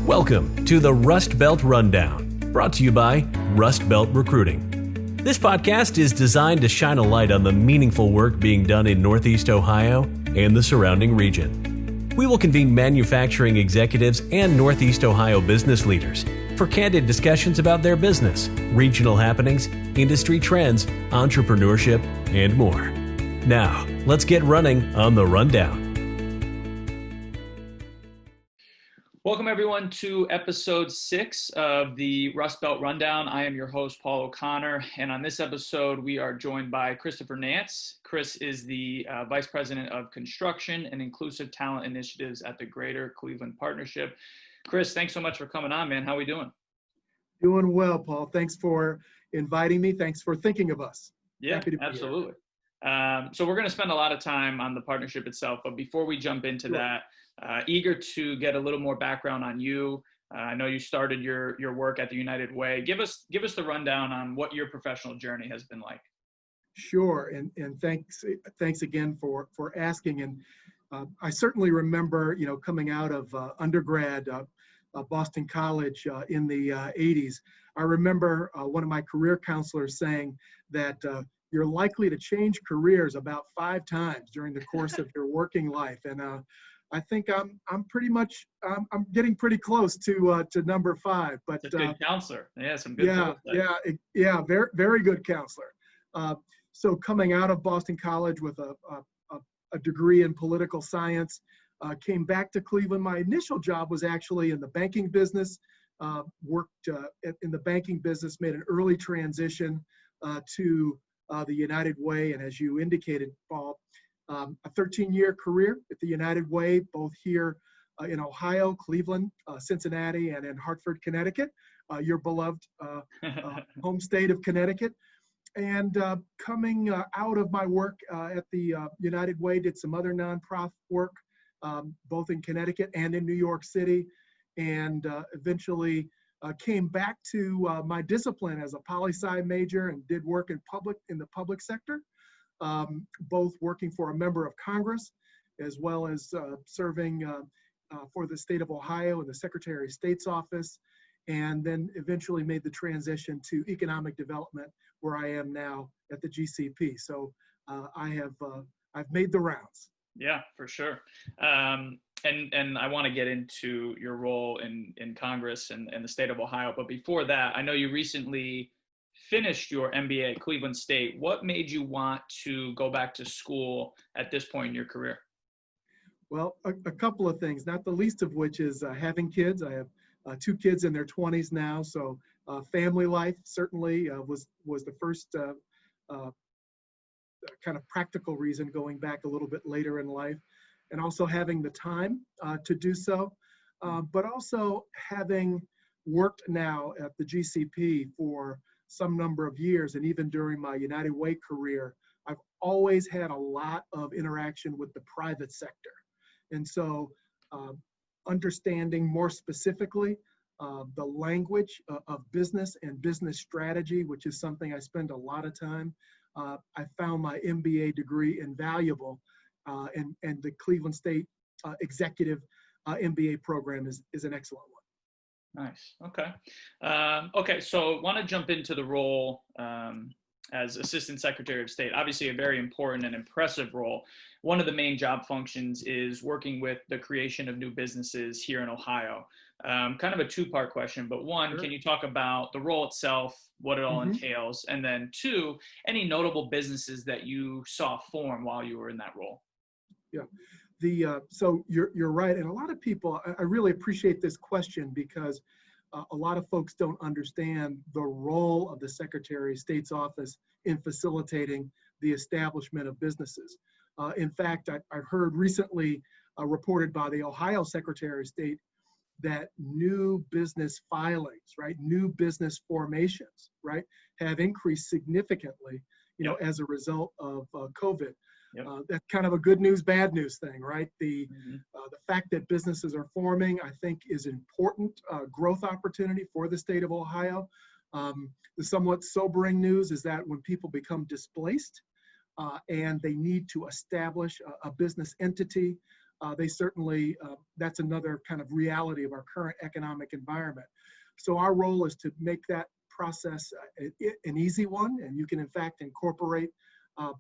Welcome to the Rust Belt Rundown, brought to you by Rust Belt Recruiting. This podcast is designed to shine a light on the meaningful work being done in Northeast Ohio and the surrounding region. We will convene manufacturing executives and Northeast Ohio business leaders for candid discussions about their business, regional happenings, industry trends, entrepreneurship, and more. Now, let's get running on the Rundown. Welcome everyone to episode 6 of the Rust Belt Rundown. I am your host, Paul O'Connor, and on this episode, we are joined by Christopher Nance. Chris is the Vice President of Construction and Inclusive Talent Initiatives at the Greater Cleveland Partnership. Chris, thanks so much for coming on, man. How are we doing? Doing well, Paul. Thanks for inviting me. Thanks for thinking of us. Yeah, absolutely. So we're going to spend a lot of time on the partnership itself, but before we jump into that, eager to get a little more background on you. I know you started your work at the United Way. Give us the rundown on what your professional journey has been like. Sure, and thanks again for asking. And I certainly remember, coming out of undergrad, Boston College in the 80s. I remember one of my career counselors saying that you're likely to change careers about 5 times during the course of your working life, and I think I'm getting pretty close to number 5. But it's a good counselor. Yeah, some good. Yeah, very very good counselor. So coming out of Boston College with a degree in political science, came back to Cleveland. My initial job was actually in the banking business. Worked in the banking business, made an early transition to the United Way, and as you indicated, Paul, a 13-year career at the United Way, both here in Ohio, Cleveland, Cincinnati, and in Hartford, Connecticut, your beloved home state of Connecticut. And coming out of my work at the United Way, did some other nonprofit work, both in Connecticut and in New York City, and eventually came back to my discipline as a poli-sci major and did work in the public sector. Both working for a member of Congress, as well as serving for the state of Ohio in the Secretary of State's office, and then eventually made the transition to economic development, where I am now at the GCP. So I've made the rounds. Yeah, for sure. And I want to get into your role in Congress and the state of Ohio. But before that, I know you recently finished your MBA at Cleveland State. What made you want to go back to school at this point in your career? Well, a couple of things, not the least of which is having kids. I have 2 kids in their 20s now, so family life certainly was the first kind of practical reason going back a little bit later in life, and also having the time to do so, but also having worked now at the GCP for some number of years, and even during my United Way career, I've always had a lot of interaction with the private sector. And so understanding more specifically the language of business and business strategy, which is something I spend a lot of time, I found my MBA degree invaluable, and the Cleveland State Executive MBA program is an excellent one. Nice. Okay. So want to jump into the role as Assistant Secretary of State. Obviously a very important and impressive role. One of the main job functions is working with the creation of new businesses here in Ohio. Kind of a 2-part question, but one, sure. Can you talk about the role itself, what it all entails? And then 2, any notable businesses that you saw form while you were in that role? Yeah. So you're right, and a lot of people, I really appreciate this question, because a lot of folks don't understand the role of the Secretary of State's office in facilitating the establishment of businesses. In fact, I heard recently reported by the Ohio Secretary of State that new business filings, right, new business formations, right, have increased significantly, as a result of COVID. Yep. That's kind of a good news, bad news thing, right? The fact that businesses are forming, I think, is important growth opportunity for the state of Ohio. The somewhat sobering news is that when people become displaced and they need to establish a business entity, they certainly, that's another kind of reality of our current economic environment. So our role is to make that process an easy one, and you can in fact incorporate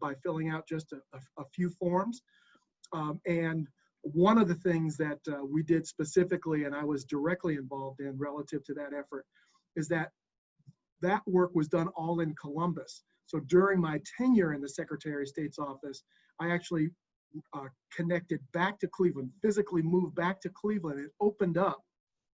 by filling out just a few forms. And one of the things that we did specifically, and I was directly involved in relative to that effort, is that work was done all in Columbus. So during my tenure in the Secretary of State's office, I actually connected back to Cleveland, physically moved back to Cleveland and opened up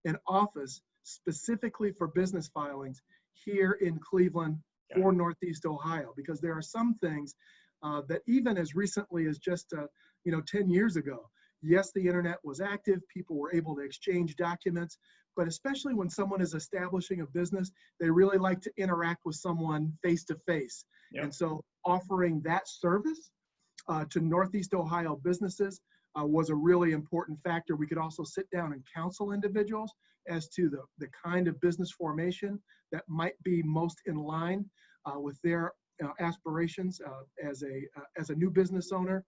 an office specifically for business filings here in Cleveland for Northeast Ohio, because there are some things that even as recently as just 10 years ago, yes, the internet was active, people were able to exchange documents, but especially when someone is establishing a business, they really like to interact with someone face to face. And so offering that service to Northeast Ohio businesses was a really important factor. We could also sit down and counsel individuals as to the kind of business formation that might be most in line with their aspirations as a new business owner.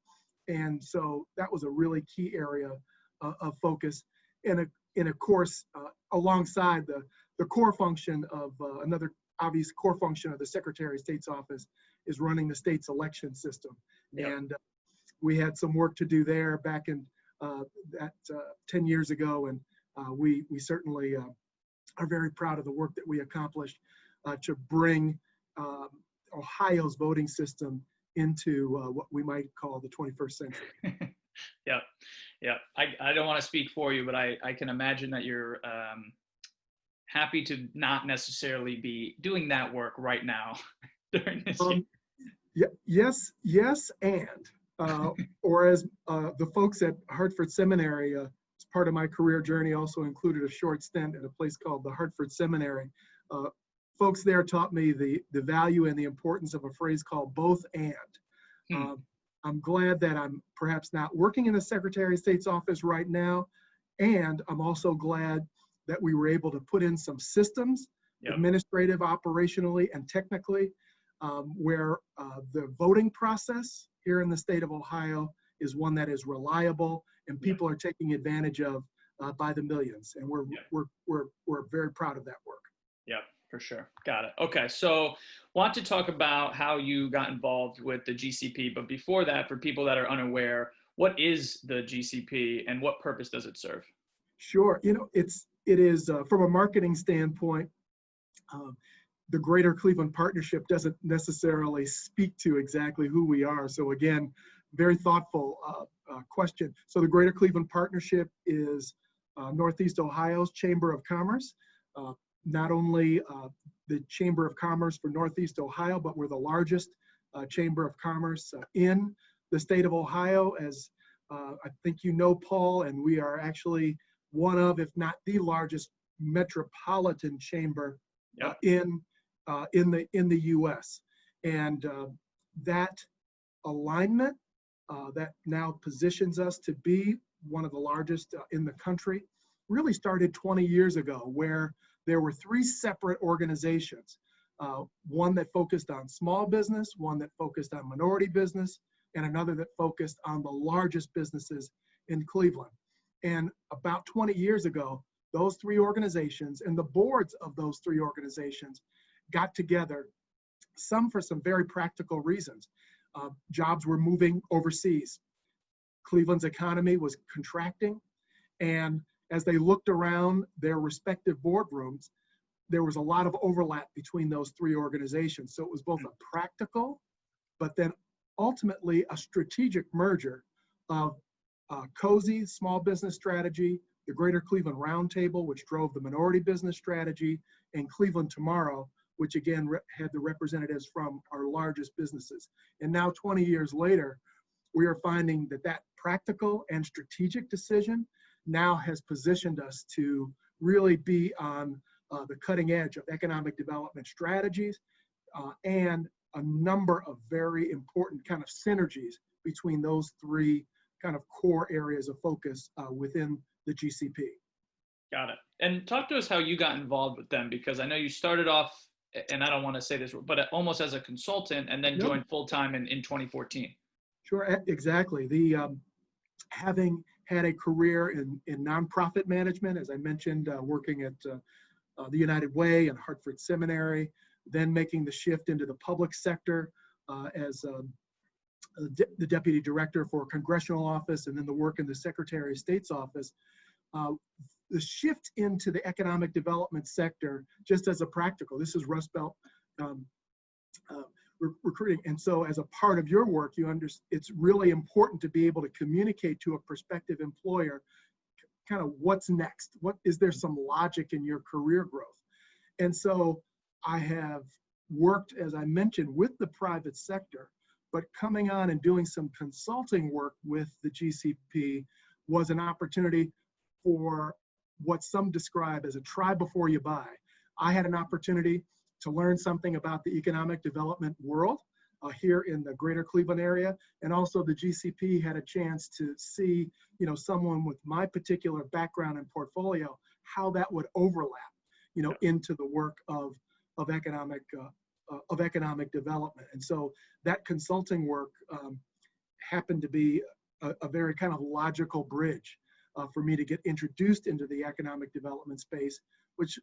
And so that was a really key area of focus. And of course, alongside the core function of another obvious core function of the Secretary of State's office is running the state's election system. And we had some work to do there back in 10 years ago. And we certainly are very proud of the work that we accomplished to bring Ohio's voting system into what we might call the 21st century. Yeah. I don't want to speak for you, but I can imagine that you're happy to not necessarily be doing that work right now during this year. Yes, and or as the folks at Hartford Seminary, as part of my career journey, also included a short stint at a place called the Hartford Seminary. Folks there taught me the value and the importance of a phrase called both and. I'm glad that I'm perhaps not working in the Secretary of State's office right now, and I'm also glad that we were able to put in some systems, administrative, operationally, and technically, where the voting process here in the state of Ohio is one that is reliable and people are taking advantage of by the millions, and we're very proud of that work. Yeah, for sure. Got it. Okay, so want to talk about how you got involved with the GCP, but before that, for people that are unaware, what is the GCP and what purpose does it serve? Sure. It is from a marketing standpoint, the Greater Cleveland Partnership doesn't necessarily speak to exactly who we are. So again, very thoughtful question. So the Greater Cleveland Partnership is Northeast Ohio's Chamber of Commerce. Not only the Chamber of Commerce for Northeast Ohio, but we're the largest Chamber of Commerce in the state of Ohio, as I think Paul, and we are actually one of, if not the largest metropolitan chamber in the U.S. And that alignment that now positions us to be one of the largest in the country really started 20 years ago, where there were three separate organizations, one that focused on small business, one that focused on minority business, and another that focused on the largest businesses in Cleveland. And about 20 years ago, those three organizations and the boards of those three organizations got together, some for some very practical reasons. Jobs were moving overseas. Cleveland's economy was contracting, and as they looked around their respective boardrooms, there was a lot of overlap between those three organizations. So it was both a practical, but then ultimately a strategic merger of COSI, Small Business Strategy, the Greater Cleveland Roundtable, which drove the minority business strategy, and Cleveland Tomorrow, which again had the representatives from our largest businesses. And now 20 years later, we are finding that practical and strategic decision now has positioned us to really be on the cutting edge of economic development strategies and a number of very important kind of synergies between those three kind of core areas of focus within the GCP. Got it. And talk to us how you got involved with them, because I know you started off, and I don't want to say this, but almost as a consultant, and then joined full-time in 2014. Sure, exactly. Having had a career in nonprofit management, as I mentioned, working at the United Way and Hartford Seminary, then making the shift into the public sector as the deputy director for a congressional office, and then the work in the Secretary of State's office. The shift into the economic development sector, just as a practical, this is Rust Belt recruiting. And so as a part of your work, it's really important to be able to communicate to a prospective employer kind of what's next. Is there some logic in your career growth? And so I have worked, as I mentioned, with the private sector, but coming on and doing some consulting work with the GCP was an opportunity for what some describe as a try before you buy. I had an opportunity to learn something about the economic development world here in the greater Cleveland area. And also the GCP had a chance to see, someone with my particular background and portfolio, how that would overlap, into the work of economic development. And so that consulting work happened to be a very kind of logical bridge for me to get introduced into the economic development space, which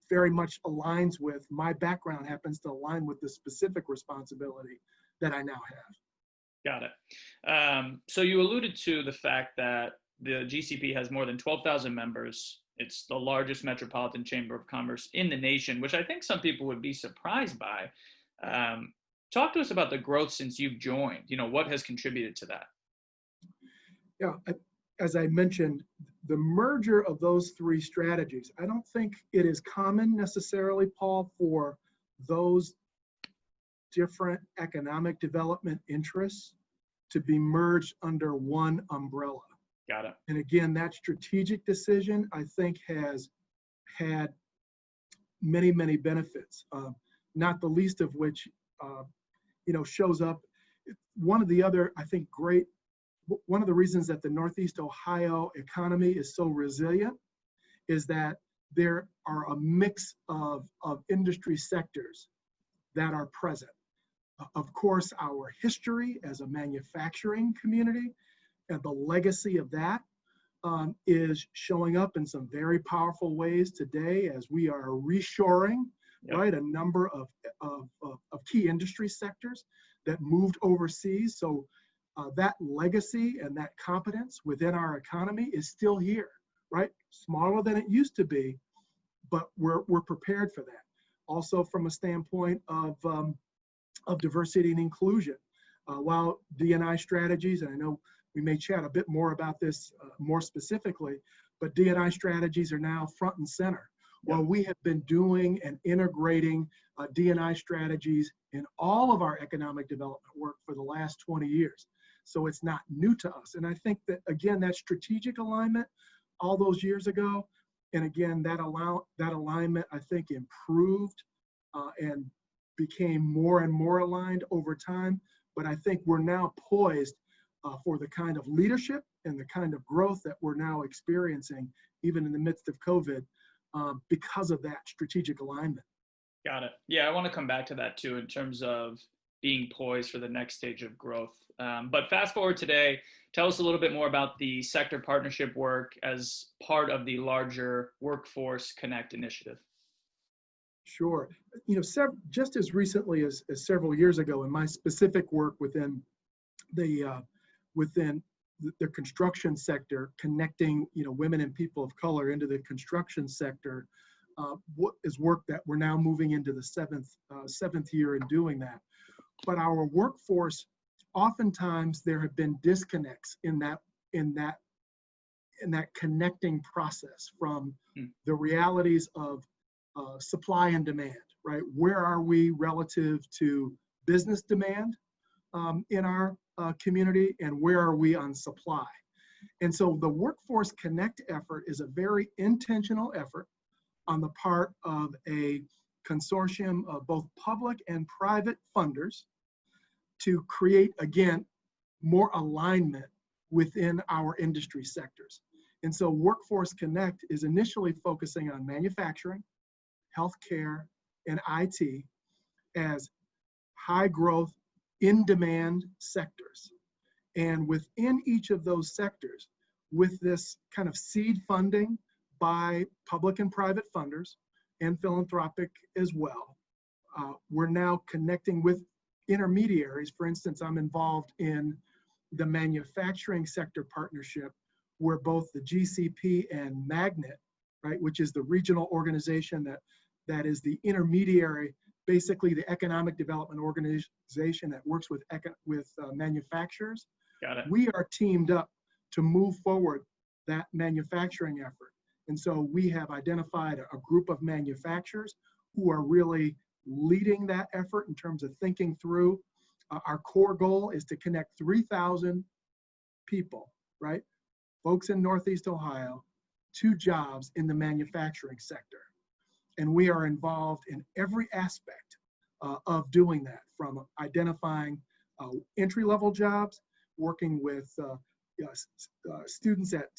very much aligns with my background, happens to align with the specific responsibility that I now have. Got it. So you alluded to the fact that the GCP has more than 12,000 members. It's the largest metropolitan chamber of commerce in the nation, which I think some people would be surprised by. Talk to us about the growth since you've joined. What has contributed to that? Yeah, as I mentioned, the merger of those three strategies, I don't think it is common necessarily, Paul, for those different economic development interests to be merged under one umbrella. Got it. And again, that strategic decision, I think, has had many, many benefits, not the least of which, shows up. One of the other, I think, one of the reasons that the Northeast Ohio economy is so resilient is that there are a mix of industry sectors that are present. Of course, our history as a manufacturing community and the legacy of that is showing up in some very powerful ways today as we are reshoring, right? A number of key industry sectors that moved overseas. So that legacy and that competence within our economy is still here, right? Smaller than it used to be, but we're prepared for that. Also, from a standpoint of diversity and inclusion, while D&I strategies, and I know we may chat a bit more about this more specifically, but D&I strategies are now front and center. While we have been doing and integrating D&I strategies in all of our economic development work for the last 20 years. So it's not new to us. And I think that, again, that strategic alignment all those years ago, and again, that alignment, I think, improved and became more and more aligned over time. But I think we're now poised for the kind of leadership and the kind of growth that we're now experiencing, even in the midst of COVID, because of that strategic alignment. Got it. Yeah, I want to come back to that too, in terms of being poised for the next stage of growth. But fast forward today, tell us a little bit more about the sector partnership work as part of the larger Workforce Connect initiative. Sure. Just as recently as several years ago, in my specific work within the construction sector, connecting women and people of color into the construction sector, is work that we're now moving into the seventh year in doing that. But our workforce, oftentimes there have been disconnects in that connecting process from the realities of supply and demand, right? Where are we relative to business demand in our community, and where are we on supply? And so the Workforce Connect effort is a very intentional effort on the part of a consortium of both public and private funders to create, again, more alignment within our industry sectors. And so Workforce Connect is initially focusing on manufacturing, healthcare, and IT as high growth, in demand sectors. And within each of those sectors, with this kind of seed funding by public and private funders and philanthropic as well, we're now connecting with intermediaries. For instance, I'm involved in the manufacturing sector partnership where both the GCP and Magnet, right, which is the regional organization that is the intermediary, basically the economic development organization that works with manufacturers. Got it. We are teamed up to move forward that manufacturing effort. And so we have identified a group of manufacturers who are really leading that effort in terms of thinking through. Our core goal is to connect 3,000 people, right, folks in Northeast Ohio, to jobs in the manufacturing sector. And we are involved in every aspect of doing that, from identifying entry-level jobs, working with students at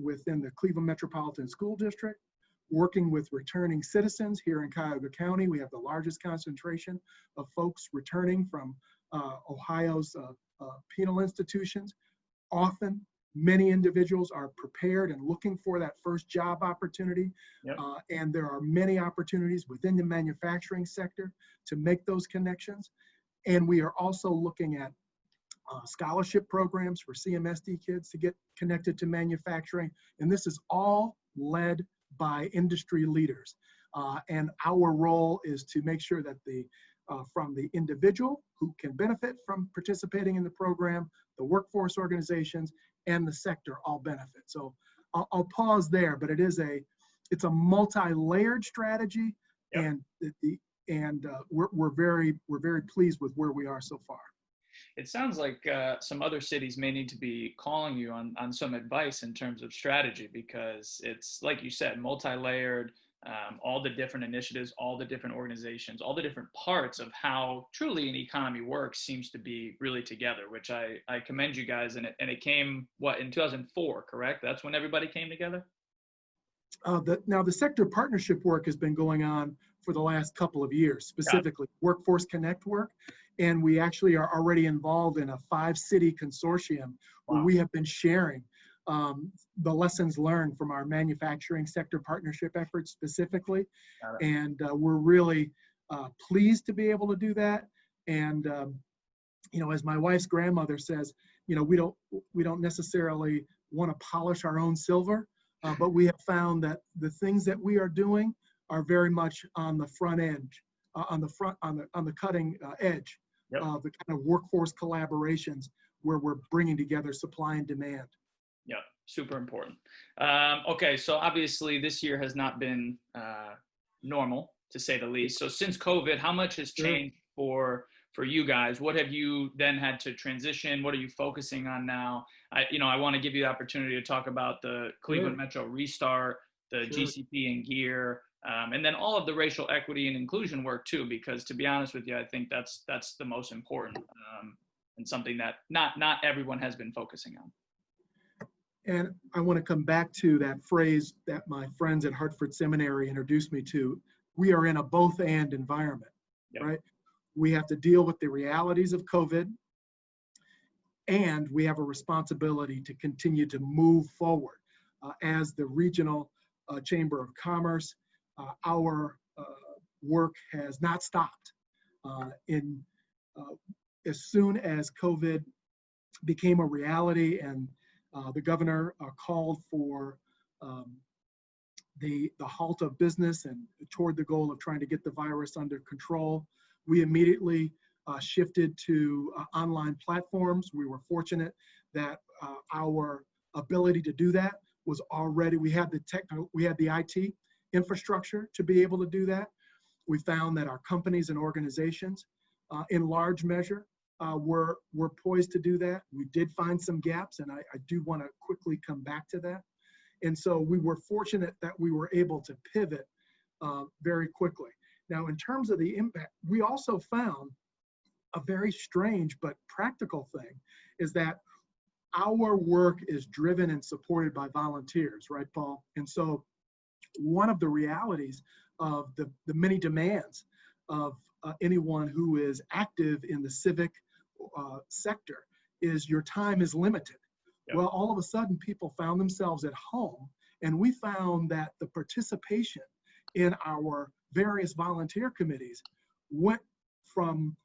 within the Cleveland Metropolitan School District, working with returning citizens. Here in Cuyahoga County, we have the largest concentration of folks returning from Ohio's penal institutions. Often, many individuals are prepared and looking for that first job opportunity. Yep. And there are many opportunities within the manufacturing sector to make those connections. And we are also looking at scholarship programs for CMSD kids to get connected to manufacturing. And this is all led by industry leaders. And our role is to make sure that from the individual who can benefit from participating in the program, the workforce organizations, and the sector all benefit. So I'll pause there, but it's a multi-layered strategy. Yep. And we're very pleased with where we are so far. It sounds like some other cities may need to be calling you on some advice in terms of strategy, because it's, like you said, multi-layered, all the different initiatives, all the different organizations, all the different parts of how truly an economy works seems to be really together, which I commend you guys. And it came, in 2004, correct? That's when everybody came together? Now the sector partnership work has been going on for the last couple of years, specifically Workforce Connect work. And we actually are already involved in a 5-city consortium where we have been sharing the lessons learned from our manufacturing sector partnership efforts specifically. And we're really pleased to be able to do that. And, as my wife's grandmother says, we don't necessarily want to polish our own silver, but we have found that the things that we are doing are very much on the front edge, on the cutting edge. Yep. The kind of workforce collaborations where we're bringing together supply and demand. Yeah, super important. Okay, so obviously this year has not been normal, to say the least. So since COVID, how much has changed for you guys? What have you then had to transition? What are you focusing on now? I want to give you the opportunity to talk about the Cleveland Metro Restart, the GCP and GEAR, and then all of the racial equity and inclusion work too, because to be honest with you, I think that's the most important and something that not everyone has been focusing on. And I want to come back to that phrase that my friends at Hartford Seminary introduced me to. We are in a both-and environment, right? We have to deal with the realities of COVID, and we have a responsibility to continue to move forward. As the Regional Chamber of Commerce, our work has not stopped. As soon as COVID became a reality and the governor called for the halt of business and toward the goal of trying to get the virus under control, we immediately shifted to online platforms. We were fortunate that our ability to do that was already, we had the IT infrastructure to be able to do that. We found that our companies and organizations, in large measure, were poised to do that. We did find some gaps, and I do want to quickly come back to that. And so we were fortunate that we were able to pivot very quickly. Now, in terms of the impact, we also found a very strange but practical thing is that our work is driven and supported by volunteers, right, Paul? And so one of the realities of the many demands of anyone who is active in the civic sector is your time is limited. Yep. Well, all of a sudden people found themselves at home, and we found that the participation in our various volunteer committees went from,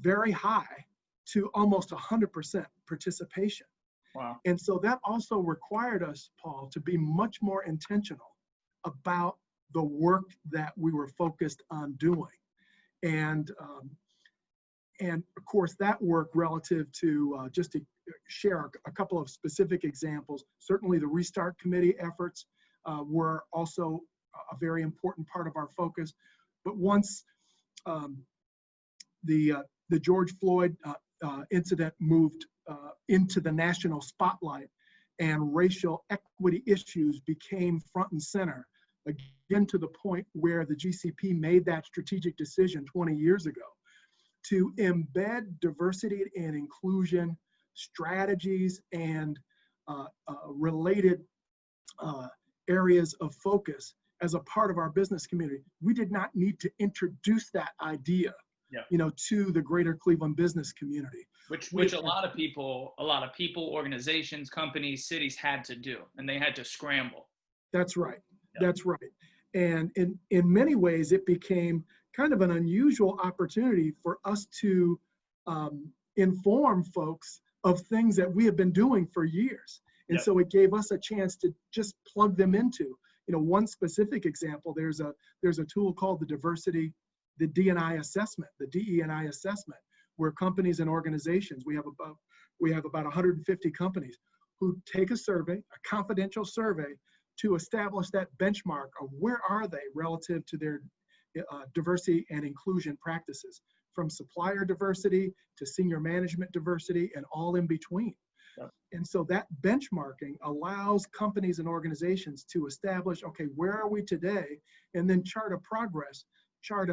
very high to almost 100% participation. Wow. And so that also required us, Paul, to be much more intentional about the work that we were focused on doing. And of course, that work relative to, just to share a couple of specific examples, certainly the Restart Committee efforts were also a very important part of our focus. But once the George Floyd incident moved into the national spotlight and racial equity issues became front and center, again to the point where the GCP made that strategic decision 20 years ago to embed diversity and inclusion strategies and related areas of focus as a part of our business community. We did not need to introduce that idea, to the greater Cleveland business community. Which a lot of people, organizations, companies, cities had to do, and they had to scramble. That's right. Yeah. That's right. And in many ways, it became kind of an unusual opportunity for us to inform folks of things that we have been doing for years. And so it gave us a chance to just plug them into, one specific example. There's a tool called the D&I assessment, the DE&I assessment, where companies and organizations, we have about 150 companies who take a survey, a confidential survey, to establish that benchmark of where are they relative to their diversity and inclusion practices, from supplier diversity to senior management diversity and all in between. Yep. And so that benchmarking allows companies and organizations to establish, okay, where are we today? And then chart a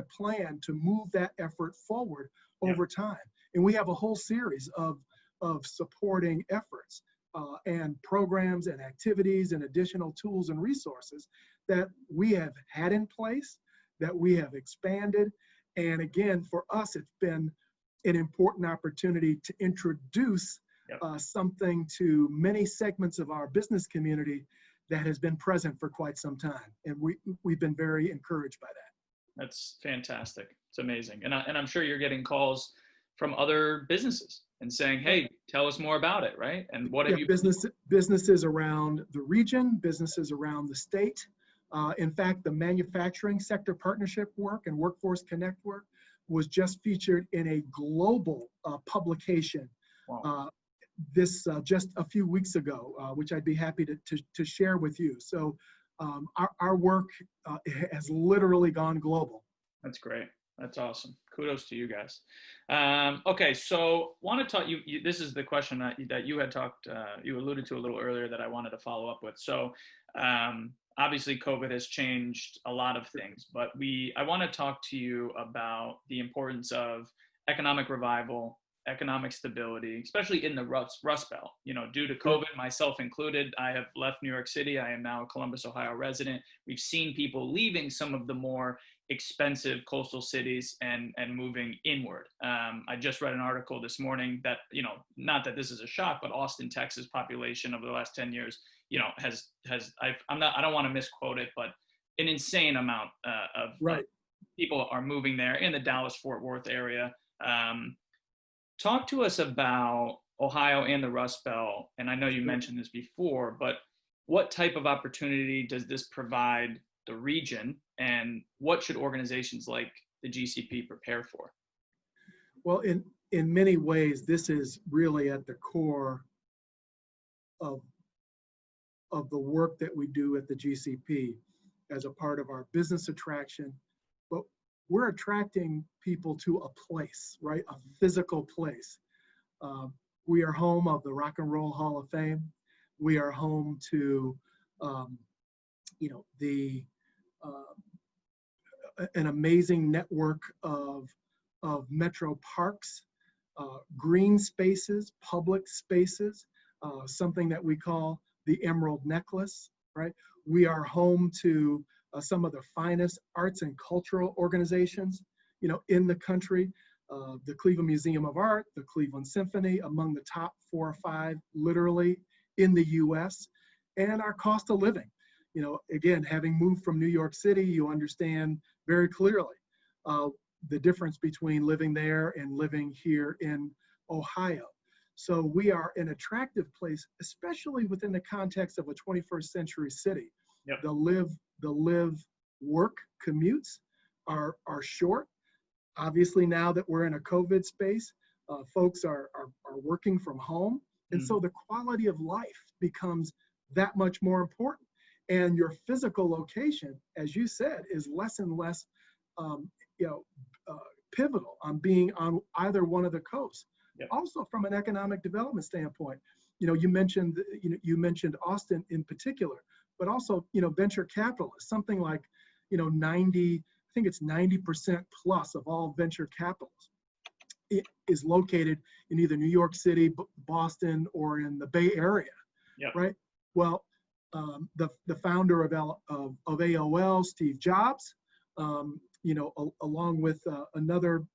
plan to move that effort forward over time. And we have a whole series of supporting efforts and programs and activities and additional tools and resources that we have had in place, that we have expanded. And again, for us, it's been an important opportunity to introduce something to many segments of our business community that has been present for quite some time. And we've been very encouraged by that. That's fantastic. It's amazing. And I'm sure you're getting calls from other businesses and saying, hey, tell us more about it, right? And what have you... Businesses around the region, businesses around the state. In fact, the manufacturing sector partnership work and Workforce Connect work was just featured in a global publication just a few weeks ago, which I'd be happy to share with you. So our work has literally gone global. That's great. That's awesome. Kudos to you guys. Okay, so want to talk. You this is the question that you had you alluded to a little earlier that I wanted to follow up with. So obviously, COVID has changed a lot of things, but I want to talk to you about the importance of economic revival, economic stability, especially in the Rust Belt. Due to COVID, myself included, I have left New York City. I am now a Columbus, Ohio resident. We've seen people leaving some of the more expensive coastal cities and moving inward. I just read an article this morning that, not that this is a shock, but Austin, Texas population over the last 10 years, I don't want to misquote it, but an insane amount of people are moving there in the Dallas-Fort Worth area. Talk to us about Ohio and the Rust Belt. And I know you mentioned this before, but what type of opportunity does this provide the region, and what should organizations like the GCP prepare for? Well, in many ways, this is really at the core of the work that we do at the GCP as a part of our business attraction. But we're attracting people to a place, right? A physical place. We are home of the Rock and Roll Hall of Fame. We are home to, an amazing network of metro parks, green spaces, public spaces, something that we call the Emerald Necklace, right? We are home to some of the finest arts and cultural organizations, in the country. the Cleveland Museum of Art, the Cleveland Symphony, among the top 4 or 5 literally in the US, and our cost of living. You know, again, having moved from New York City, you understand very clearly the difference between living there and living here in Ohio. So we are an attractive place, especially within the context of a 21st century city. Yep. The live work commutes are short. Obviously, now that we're in a COVID space, folks are working from home. And so the quality of life becomes that much more important. And your physical location, as you said, is less and less pivotal on being on either one of the coasts. Yep. Also, from an economic development standpoint, you mentioned Austin in particular, but also venture capitalists. Something like 90 90% plus of all venture capitalists is located in either New York City, Boston, or in the Bay Area. Yep. Right. Well, the founder of AOL, Steve Jobs, along with another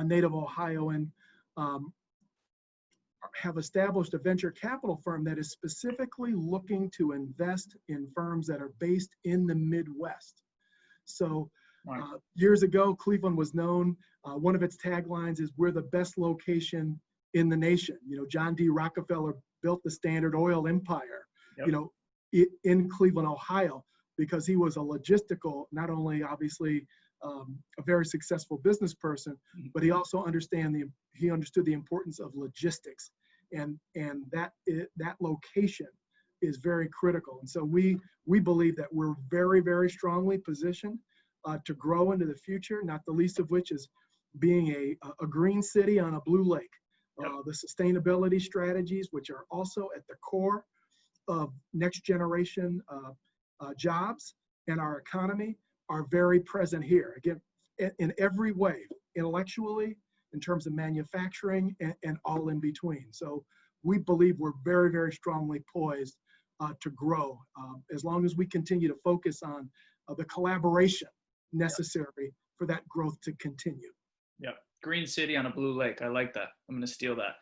native Ohioan, have established a venture capital firm that is specifically looking to invest in firms that are based in the Midwest. So years ago, Cleveland was known, one of its taglines is, "We're the best location in the nation." John D. Rockefeller built the Standard Oil empire, Yep. In Cleveland, Ohio, because he was a logistical, not only obviously a very successful business person, but he also understood the importance of logistics, and that location is very critical. And so we believe that we're very, very strongly positioned to grow into the future, not the least of which is being a green city on a blue lake. Yep. The sustainability strategies, which are also at the core of next generation jobs and our economy, are very present here. Again, in every way, intellectually, in terms of manufacturing, and all in between. So we believe we're very, very strongly poised to grow as long as we continue to focus on the collaboration necessary for that growth to continue. Yep. Green city on a blue lake. I like that. I'm going to steal that.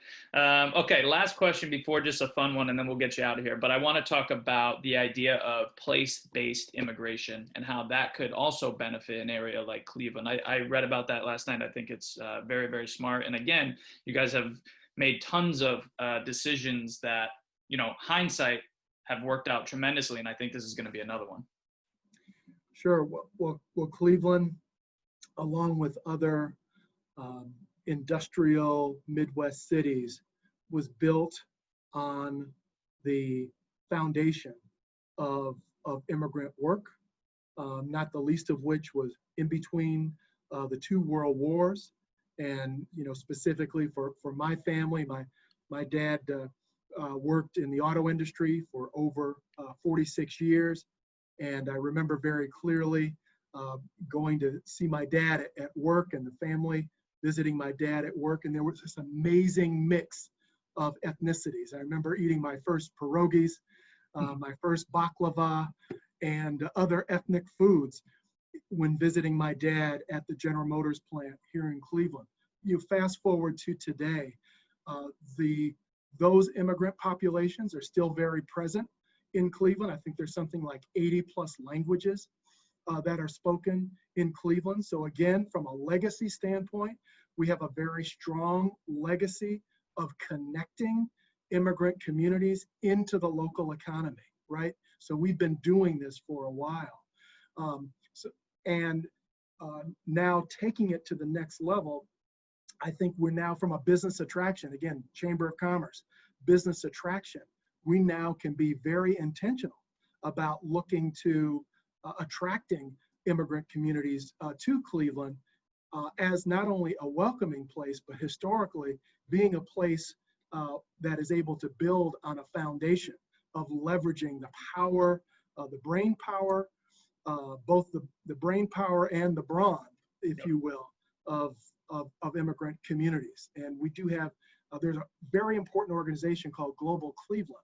Okay, last question before just a fun one, and then we'll get you out of here. But I want to talk about the idea of place-based immigration and how that could also benefit an area like Cleveland. I read about that last night. I think it's very, very smart. And again, you guys have made tons of decisions that, hindsight, have worked out tremendously. And I think this is going to be another one. Sure. Well, Cleveland, along with other industrial Midwest cities, was built on the foundation of immigrant work, not the least of which was in between the 2 world wars. And specifically for my family, my dad worked in the auto industry for over 46 years. And I remember very clearly going to see my dad at work, and the family visiting my dad at work, and there was this amazing mix of ethnicities. I remember eating my first pierogies, my first baklava, and other ethnic foods when visiting my dad at the General Motors plant here in Cleveland. You fast forward to today, those immigrant populations are still very present in Cleveland. I think there's something like 80 plus languages that are spoken in Cleveland. So again, from a legacy standpoint, we have a very strong legacy of connecting immigrant communities into the local economy, right? So we've been doing this for a while. Now taking it to the next level, I think we're now, from a business attraction, again, Chamber of Commerce, business attraction, we now can be very intentional about looking to attracting immigrant communities to Cleveland as not only a welcoming place, but historically being a place that is able to build on a foundation of leveraging the power, the brain power, both the brain power and the brawn, if you will, of immigrant communities. And we do have, there's a very important organization called Global Cleveland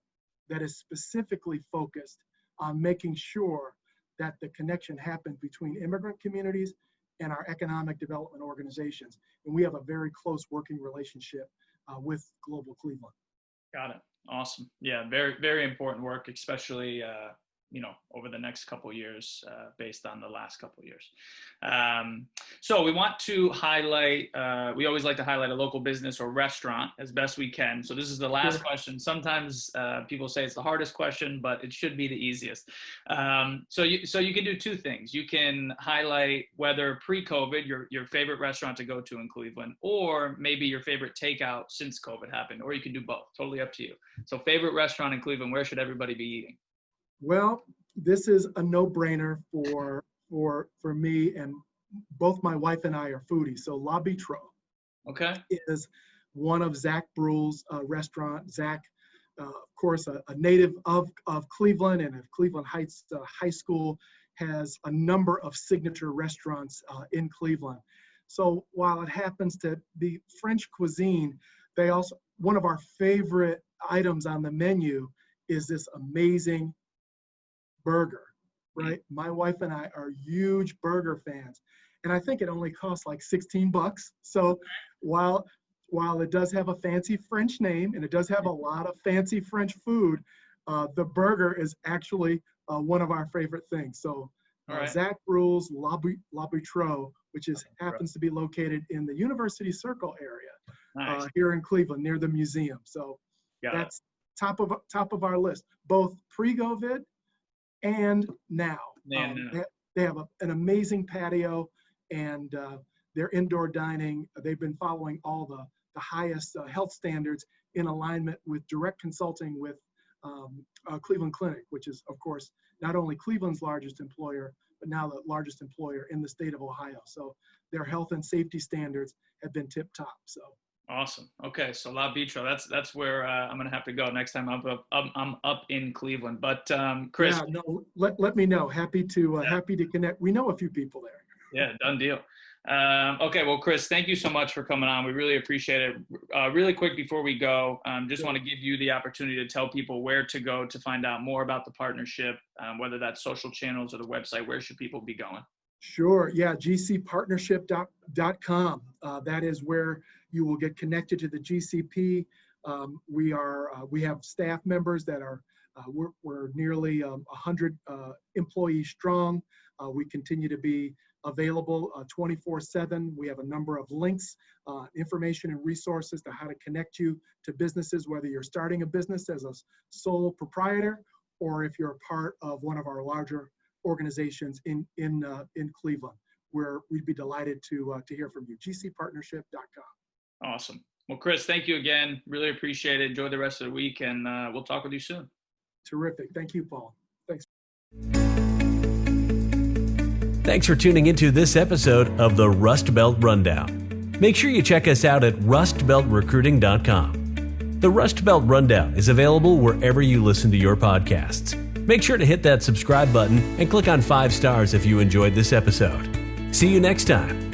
that is specifically focused on making sure that the connection happens between immigrant communities and our economic development organizations. And we have a very close working relationship with Global Cleveland. Got it. Awesome. Yeah, very, very important work, especially over the next couple of years, based on the last couple of years. So we want to highlight, we always like to highlight a local business or restaurant as best we can. So this is the last question. Sometimes people say it's the hardest question, but it should be the easiest. So you can do two things. You can highlight whether pre-COVID, your favorite restaurant to go to in Cleveland, or maybe your favorite takeout since COVID happened, or you can do both. Totally up to you. So favorite restaurant in Cleveland, where should everybody be eating? Well, this is a no-brainer for me, and both my wife and I are foodies. So La Bitro is one of Zach Bruhl's restaurant. Zach, of course, a native of Cleveland and of Cleveland Heights High School, has a number of signature restaurants in Cleveland. So while it happens to be French cuisine, they also, one of our favorite items on the menu is this amazing burger, right? My wife and I are huge burger fans, and I think it only costs like $16. So while it does have a fancy French name and it does have a lot of fancy French food, the burger is actually one of our favorite things. So Zach Bruhl's La Bitro, which happens to be located in the University Circle area here in Cleveland near the museum. So that's top of our list, both pre-COVID and now. They have an amazing patio, and their indoor dining. They've been following all the highest health standards in alignment with direct consulting with Cleveland Clinic, which is, of course, not only Cleveland's largest employer, but now the largest employer in the state of Ohio. So their health and safety standards have been tip top. So awesome. Okay, so La Bitro, that's where I'm gonna have to go next time I'm up in Cleveland. But Chris, let me know. Happy to connect. We know a few people there. Yeah, done deal. Okay, well, Chris, thank you so much for coming on. We really appreciate it. Really quick before we go, just want to give you the opportunity to tell people where to go to find out more about the partnership, whether that's social channels or the website. Where should people be going? Sure. Yeah, gcpartnership.com. That is where you will get connected to the GCP. We have staff members that are we're nearly 100 employees strong. We continue to be available 24/7. We have a number of links, information and resources to how to connect you to businesses, whether you're starting a business as a sole proprietor or if you're a part of one of our larger organizations in Cleveland, where we'd be delighted to hear from you. gcpartnership.com. Awesome. Well, Chris, thank you again. Really appreciate it. Enjoy the rest of the week, and we'll talk with you soon. Terrific. Thank you, Paul. Thanks. Thanks for tuning into this episode of the Rust Belt Rundown. Make sure you check us out at rustbeltrecruiting.com. The Rust Belt Rundown is available wherever you listen to your podcasts. Make sure to hit that subscribe button and click on 5 stars if you enjoyed this episode. See you next time.